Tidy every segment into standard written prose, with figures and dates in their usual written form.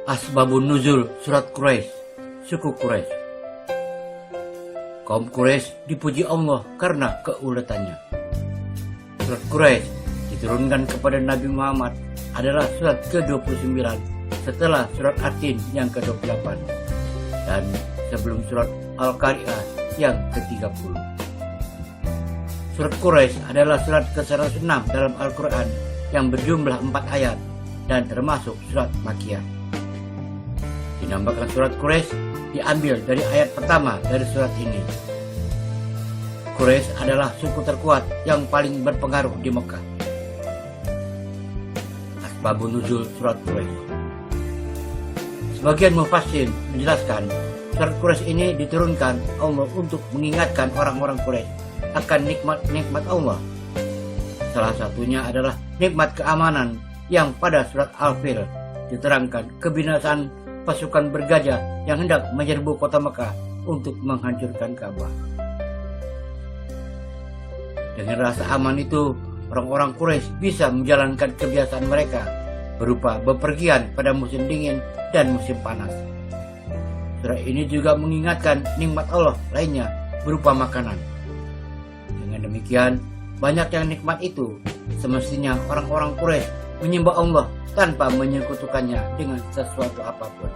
Asbabun Nuzul Surat Quraisy, suku Quraisy. Kaum Quraisy dipuji Allah karena keuletannya. Surat Quraisy diturunkan kepada Nabi Muhammad adalah surat ke-29 setelah surat At-Tin yang ke-28 dan sebelum surat Al-Qari'ah yang ke-30. Surat Quraisy adalah surat ke-106 dalam Al-Quran yang berjumlah 4 ayat dan termasuk surat Makkiyah. Dinamakan surat Quraisy diambil dari ayat pertama dari surat ini. Quraisy adalah suku terkuat yang paling berpengaruh di Mekah. Asbabun Nuzul Surat Quraisy. Sebagian mufassir menjelaskan surat Quraisy ini diturunkan Allah untuk mengingatkan orang-orang Quraisy akan nikmat-nikmat Allah. Salah satunya adalah nikmat keamanan yang pada surat Al-Fil diterangkan kebinasaan pasukan bergajah yang hendak menyerbu kota Mekah untuk menghancurkan Ka'bah. Dengan rasa aman itu, orang-orang Quraisy bisa menjalankan kebiasaan mereka berupa bepergian pada musim dingin dan musim panas. Surat ini juga mengingatkan nikmat Allah lainnya berupa makanan. Dengan demikian, banyak yang nikmat itu semestinya orang-orang Quraisy menyembah Allah tanpa menyekutukannya dengan sesuatu apapun.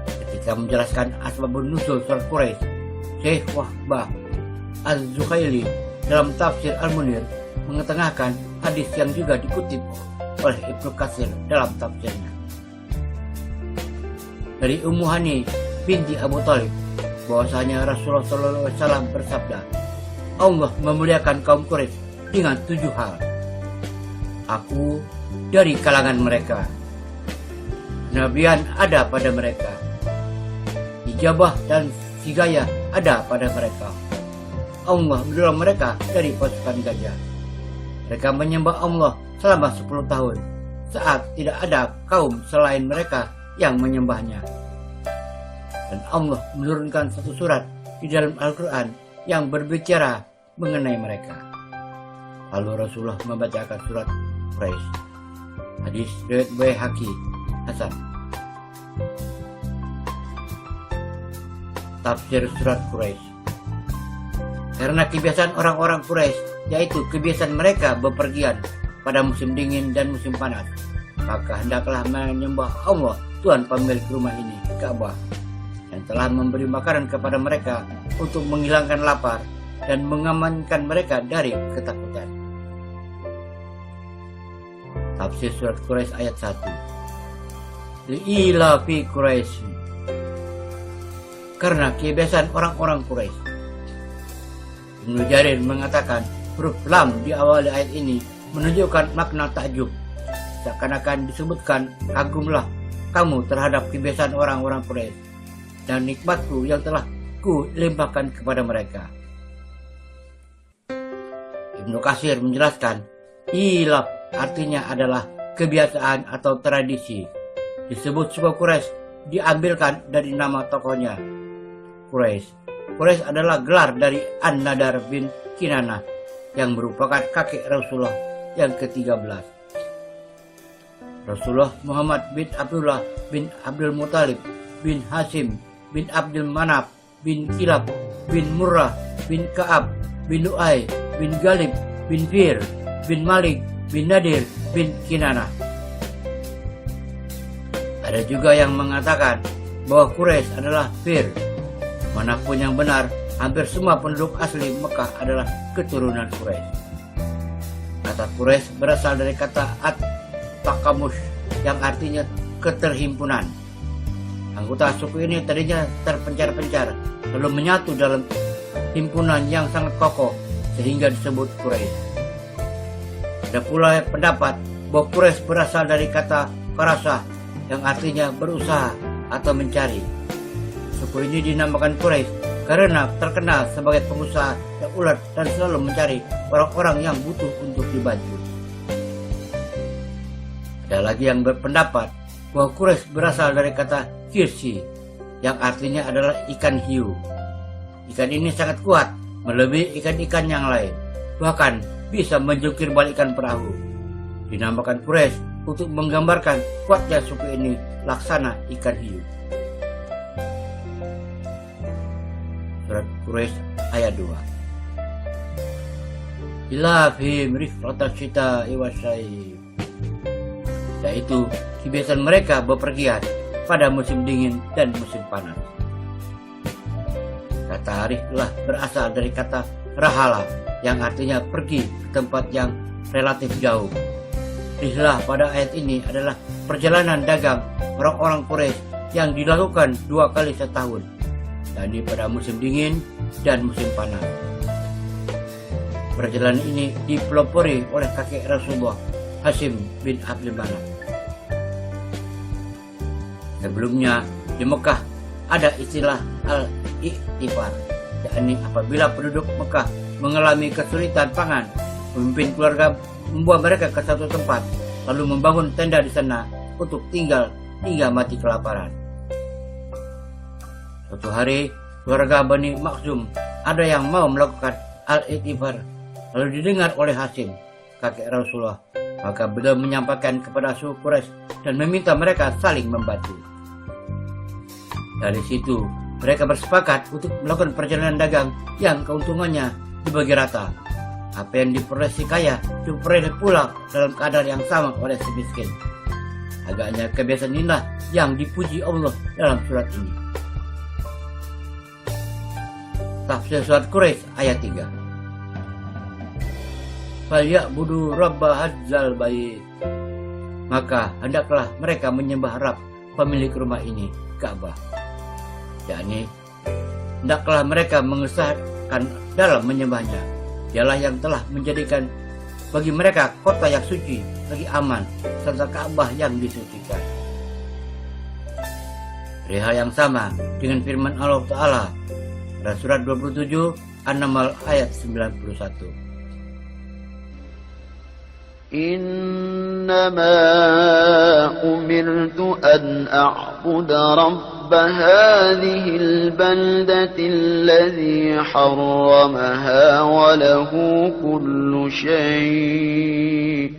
Ketika menjelaskan Asbabun Nuzul Surat Quraisy, Syekh Wahbah Az-Zuhaili dalam tafsir Al-Munir mengetengahkan hadis yang juga dikutip oleh Ibnu Katsir dalam tafsirnya. Dari Ummu Hani binti Abu Thalib bahwasanya Rasulullah SAW bersabda, Allah memuliakan kaum Quraisy dengan 7 hal. Aku dari kalangan mereka, kenabian ada pada mereka, ijabah dan hidayah ada pada mereka. Allah menolong mereka dari pasukan gajah. Mereka menyembah Allah selama 10 tahun saat tidak ada kaum selain mereka yang menyembahnya. Dan Allah menurunkan satu surat di dalam Al-Quran yang berbicara mengenai mereka. Lalu Rasulullah membacakan surat Quraisy. Hadis riwayat Baihaqi Hasan. Tafsir surat Quraisy. Karena kebiasaan orang-orang Quraisy, yaitu kebiasaan mereka bepergian pada musim dingin dan musim panas, maka hendaklah menyembah Allah Tuhan pemilik rumah ini, Ka'bah, yang telah memberi makanan kepada mereka untuk menghilangkan lapar dan mengamankan mereka dari ketakutan. Tafsir surat Quraisy ayat 1. Li'ila fi Quraisy. Karena kebiasaan orang-orang Quraisy. Ibnu Jarir mengatakan huruf lam di awal ayat ini menunjukkan makna takjub. Seakan-akan disebutkan, kagumlah kamu terhadap kebiasaan orang-orang Quraisy dan nikmatku yang telah ku limpahkan kepada mereka. Ibnu Katsir menjelaskan, ilaf artinya adalah kebiasaan atau tradisi. Disebut suku Quraisy diambilkan dari nama tokohnya, Quraisy. Quraisy adalah gelar dari An-Nadar bin Kinanah yang merupakan kakek Rasulullah yang ke-13. Rasulullah Muhammad bin Abdullah bin Abdul Muthalib bin Hashim bin Abdul Manaf bin Kilab bin Murrah bin Ka'ab bin Lu'ay bin Galib bin Fir bin Malik bin Nadir bin Kinanah. Ada juga yang mengatakan bahwa Quraisy adalah Fir. Manapun yang benar, hampir semua penduduk asli Mekah adalah keturunan Quraisy. Kata Quraisy berasal dari kata at-takamush yang artinya keterhimpunan. Anggota suku ini tadinya terpencar-pencar, lalu menyatu dalam himpunan yang sangat kokoh sehingga disebut Quraisy. Ada pula pendapat bahwa Quraisy berasal dari kata karasah yang artinya berusaha atau mencari. Suku ini dinamakan Quraisy karena terkenal sebagai pengusaha yang ulet dan selalu mencari orang-orang yang butuh untuk dibantu. Ada lagi yang berpendapat bahwa Quraisy berasal dari kata kirsi yang artinya adalah ikan hiu. Ikan ini sangat kuat, melebihi ikan-ikan yang lain, bahkan bisa menjungkir balikkan perahu. Dinamakan Quraisy untuk menggambarkan kuatnya suku ini laksana ikan hiu. Surat Quraisy ayat 2. Ila fihim rifqatas syita'i wasyaib, yaitu kebiasaan mereka bepergian pada musim dingin dan musim panas. Kata rihlah berasal dari kata rahala yang artinya pergi ke tempat yang relatif jauh. Rihlah pada ayat ini adalah perjalanan dagang orang-orang Quraisy yang dilakukan 2 kali setahun, yakni pada musim dingin dan musim panas. Perjalanan ini dipelopori oleh kakek Rasulullah, Hashim bin Abdul Manaf. Sebelumnya di Mekah ada istilah al-i'tifar, yakni apabila penduduk Mekah mengalami kesulitan pangan, pemimpin keluarga membawa mereka ke satu tempat, lalu membangun tenda di sana untuk tinggal hingga mati kelaparan. Suatu hari, keluarga Bani Makhzum ada yang mau melakukan al-i'tifar, lalu didengar oleh Hashim, kakek Rasulullah. Maka beliau menyampaikan kepada suku Quraisy dan meminta mereka saling membantu. Dari situ, mereka bersepakat untuk melakukan perjalanan dagang yang keuntungannya dibagi rata. Apa yang diperoleh si kaya diperoleh pula dalam keadaan yang sama oleh si miskin. Agaknya kebiasaan inilah yang dipuji Allah dalam surat ini. Tafsir surat Quraisy ayat 3. Falyabudu rabba hadzal bait, maka hendaklah mereka menyembah Rabb pemilik rumah ini, Ka'bah. Yakni hendaklah mereka mengesahkan dalam menyembahnya. Dialah yang telah menjadikan bagi mereka kota yang suci lagi aman, serta Ka'bah yang disucikan. Dari hal yang sama dengan firman Allah Ta'ala pada surat 27 An-Naml ayat 91. إنما أمرت أن أعبد رب هذه البلدة الذي حرمها وله كل شيء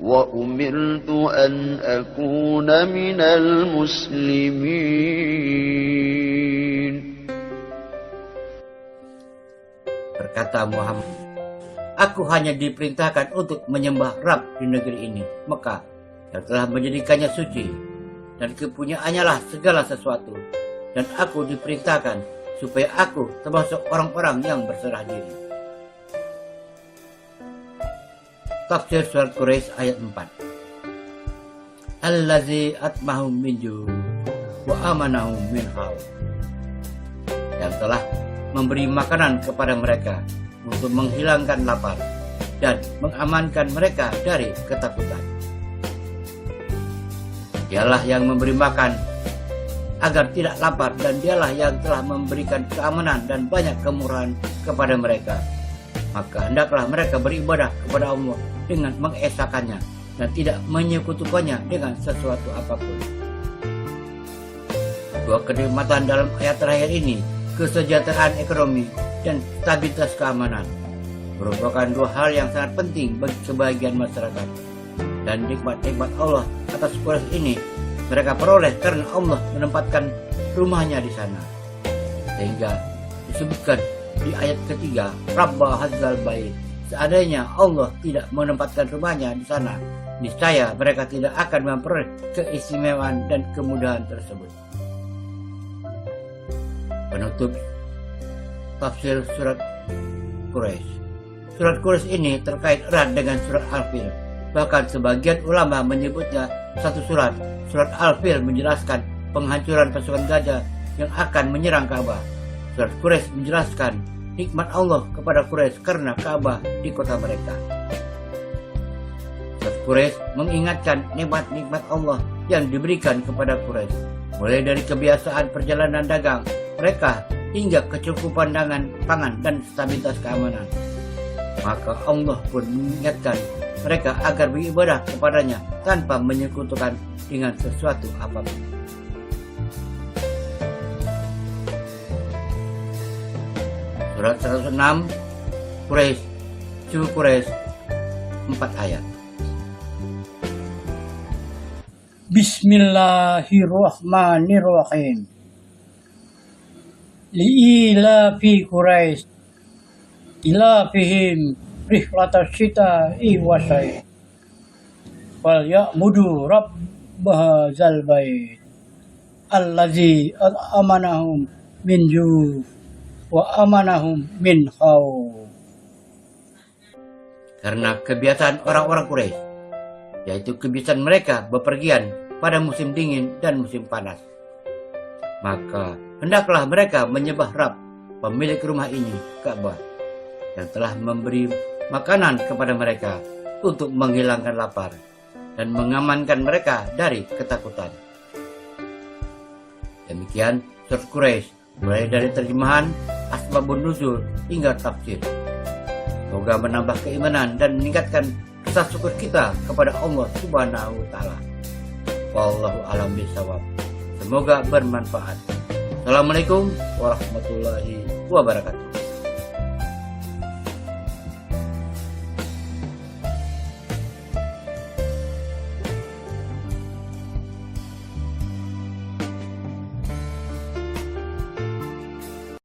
وأمرت أن أكون من المسلمين. Berkata Muhammad, aku hanya diperintahkan untuk menyembah Rabb di negeri ini, Mekah, yang telah menjadikannya suci, dan kepunyaannya lah segala sesuatu. Dan aku diperintahkan supaya aku termasuk orang-orang yang berserah diri. Tafsir surat Quraisy ayat 4. Allazi atmahum min ju' wa amanahum min khauf, yang telah memberi makanan kepada mereka untuk menghilangkan lapar dan mengamankan mereka dari ketakutan. Dialah yang memberi makan agar tidak lapar, dan dialah yang telah memberikan keamanan dan banyak kemurahan kepada mereka. Maka hendaklah mereka beribadah kepada Allah dengan mengesakannya dan tidak menyekutukannya dengan sesuatu apapun. Dua kenikmatan dalam ayat terakhir ini, kesejahteraan ekonomi dan stabilitas keamanan, merupakan dua hal yang sangat penting bagi sebagian masyarakat. Dan nikmat-nikmat Allah atas Quraisy ini mereka peroleh karena Allah menempatkan rumahnya di sana. Sehingga disebutkan di ayat ketiga, Rabba hadzal bait, seandainya Allah tidak menempatkan rumahnya di sana, niscaya mereka tidak akan memperoleh keistimewaan dan kemudahan tersebut. Penutup tafsir surat Quraisy. Surat Quraisy ini terkait erat dengan surat Al-Fil. Bahkan sebagian ulama menyebutnya satu surat. Surat Al-Fil menjelaskan penghancuran pasukan gajah yang akan menyerang Ka'bah. Surat Quraisy menjelaskan nikmat Allah kepada Quraisy karena Ka'bah di kota mereka. Surat Quraisy mengingatkan nikmat-nikmat Allah yang diberikan kepada Quraisy, mulai dari kebiasaan perjalanan dagang mereka hingga kecukupan pangan dan stabilitas keamanan. Maka Allah pun mengingatkan mereka agar beribadah kepadanya tanpa menyekutukan dengan sesuatu apapun. Surat 106 Quraisy, suku Quraisy, 4 ayat. Bismillahirrahmanirrahim. Li'ilafi Quraisy ilafihim rihlatas syita'i wasai wal ya'budu rabb hadzal bait allazi amanahum min ju' wa amanahum min khauf. Karena kebiasaan orang-orang Quraisy, yaitu kebiasaan mereka bepergian pada musim dingin dan musim panas, maka hendaklah mereka menyembah Rabb, pemilik rumah ini, Ka'bah, yang telah memberi makanan kepada mereka untuk menghilangkan lapar dan mengamankan mereka dari ketakutan. Demikian surat Quraisy, mulai dari terjemahan, asbabun nuzul hingga tafsir. Semoga menambah keimanan dan meningkatkan rasa syukur kita kepada Allah Subhanahu wa taala. Wallahu a'lam bishawab. Semoga bermanfaat. Assalamualaikum warahmatullahi wabarakatuh.